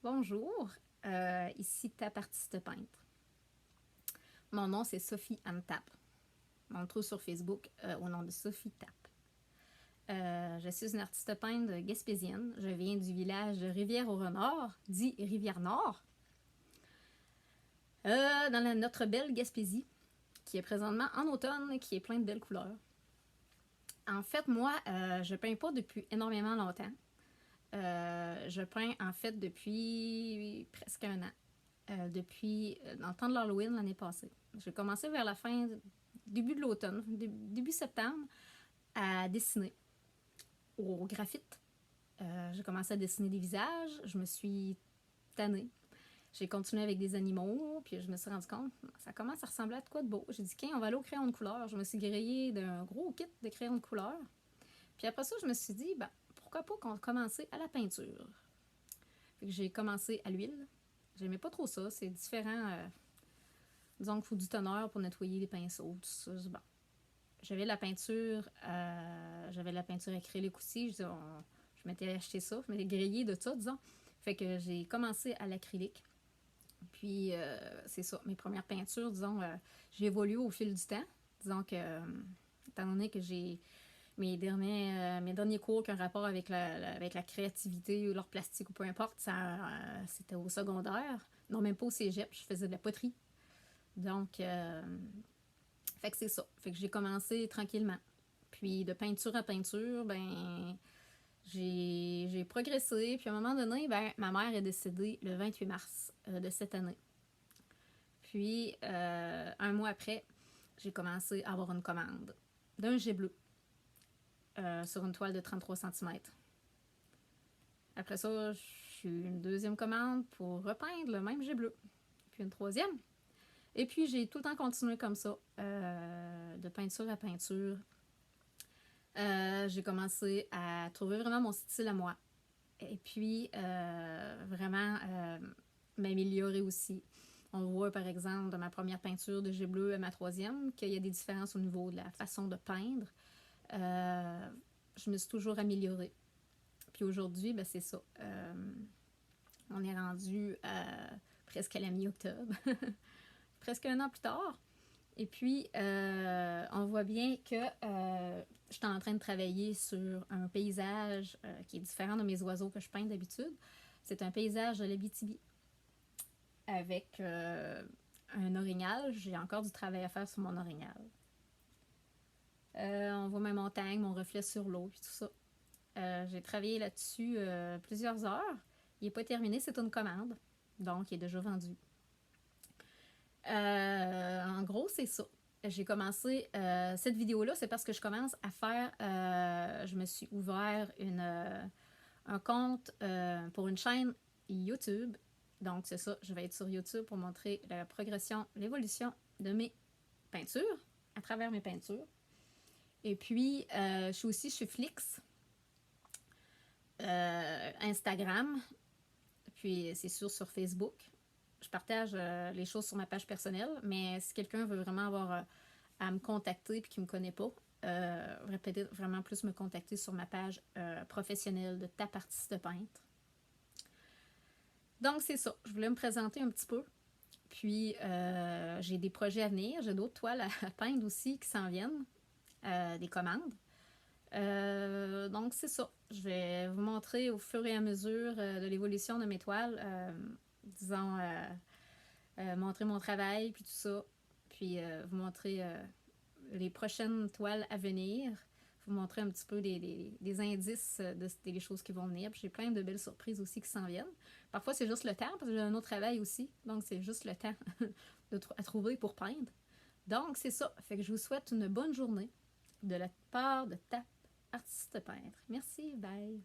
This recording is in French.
Bonjour, ici Tap Artiste Peintre. Mon nom c'est Sophie Anne Tap. On me trouve sur Facebook au nom de Sophie Tap. Je suis une artiste peintre gaspésienne. Je viens du village de Rivière-au-Renard, dit Rivière-Nord, dans notre belle Gaspésie, qui est présentement en automne et qui est plein de belles couleurs. En fait, moi, je peins pas depuis énormément longtemps. Je peins en fait depuis presque un an. Dans le temps de l'Halloween l'année passée. J'ai commencé vers la fin, début de l'automne, début septembre, à dessiner au graphite. J'ai commencé à dessiner des visages, je me suis tannée. J'ai continué avec des animaux, puis je me suis rendu compte, ça commence à ressembler à de quoi de beau. J'ai dit, on va aller au crayon de couleur. Je me suis grillée d'un gros kit de crayons de couleur. Puis après ça, je me suis dit, pourquoi pas qu'on commençait à la peinture. Fait que j'ai commencé à l'huile. J'aimais pas trop ça, c'est différent. Disons qu'il faut du teneur pour nettoyer les pinceaux, tout ça. Bon. J'avais la peinture acrylique aussi. Je m'étais acheté ça, je m'étais grillé de ça, disons. Fait que j'ai commencé à l'acrylique. Puis, c'est ça, mes premières peintures, disons, j'ai évolué au fil du temps. Disons que, étant donné que j'ai mes derniers cours qui ont rapport avec la créativité ou l'art plastique ou peu importe, c'était au secondaire. Non, même pas au cégep, je faisais de la poterie. Donc, fait que c'est ça. Fait que j'ai commencé tranquillement. Puis de peinture à peinture, j'ai progressé. Puis à un moment donné, ma mère est décédée le 28 mars de cette année. Puis, un mois après, j'ai commencé à avoir une commande d'un jet bleu sur une toile de 33 cm. Après ça, j'ai eu une deuxième commande pour repeindre le même jet bleu. Puis une troisième. Et puis, j'ai tout le temps continué comme ça, de peinture à peinture. J'ai commencé à trouver vraiment mon style à moi. Et puis, vraiment m'améliorer aussi. On voit, par exemple, de ma première peinture de jet bleu à ma troisième, qu'il y a des différences au niveau de la façon de peindre. Je me suis toujours améliorée. Puis aujourd'hui, c'est ça. On est rendu presque à la mi-octobre. Presque un an plus tard. Et puis, on voit bien que je suis en train de travailler sur un paysage qui est différent de mes oiseaux que je peins d'habitude. C'est un paysage de l'Abitibi avec un orignal. J'ai encore du travail à faire sur mon orignal. On voit mes montagnes, mon reflet sur l'eau et tout ça. J'ai travaillé là-dessus plusieurs heures. Il n'est pas terminé, c'est une commande. Donc, il est déjà vendu. En gros, c'est ça. J'ai commencé cette vidéo-là, c'est parce que je commence à faire... je me suis ouvert un compte pour une chaîne YouTube. Donc, c'est ça, je vais être sur YouTube pour montrer la progression, l'évolution de mes peintures, à travers mes peintures. Et puis, je suis aussi chez Flix, Instagram, puis c'est sûr sur Facebook. Je partage les choses sur ma page personnelle, mais si quelqu'un veut vraiment avoir à me contacter et qui ne me connaît pas, peut-être vraiment plus me contacter sur ma page professionnelle de Tap Artiste Peintre. Donc c'est ça, je voulais me présenter un petit peu. Puis j'ai des projets à venir, j'ai d'autres toiles à peindre aussi qui s'en viennent, des commandes. Donc c'est ça, je vais vous montrer au fur et à mesure de l'évolution de mes toiles, disons, montrer mon travail, puis tout ça, puis vous montrer les prochaines toiles à venir, vous montrer un petit peu des indices des choses qui vont venir, puis j'ai plein de belles surprises aussi qui s'en viennent. Parfois c'est juste le temps, parce que j'ai un autre travail aussi, donc c'est juste le temps à trouver pour peindre. Donc c'est ça, fait que je vous souhaite une bonne journée de la part de Tap Artiste Peintre. Merci, bye!